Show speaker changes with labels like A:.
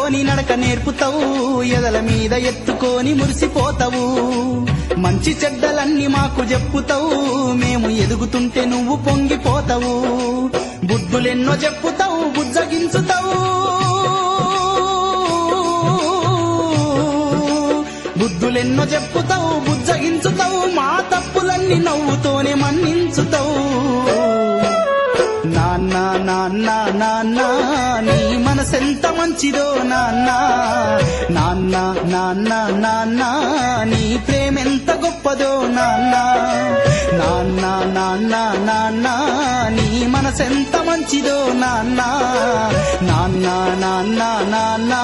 A: హత్తుకొని నడక నేర్పుతావు, ఎదల మీద ఎత్తుకొని మురిసిపోతావు. మంచి చెడ్డలన్నీ మాకు చెప్పుతావు, మేము ఎదుగుతుంటే నువ్వు పొంగిపోతావు. బుద్ధులెన్నో చెప్పుతావు, బుజ్జగించుతావు. బుద్ధులెన్నో చెప్పుతావు, బుజ్జగించుతావు. మా తప్పులన్నీ నవ్వుతోనే మన్నించుతావు. నాన్న నాన్న నాన్న నీ మనసెంత మంచిదో నాన్న. నాన్న నాన్న నాన్న నీ ప్రేమెంత గొప్పదో నాన్న. నాన్న నాన్న నాన్న నీ మనసెంత మంచిదో నాన్న. నాన్న నాన్న నాన్న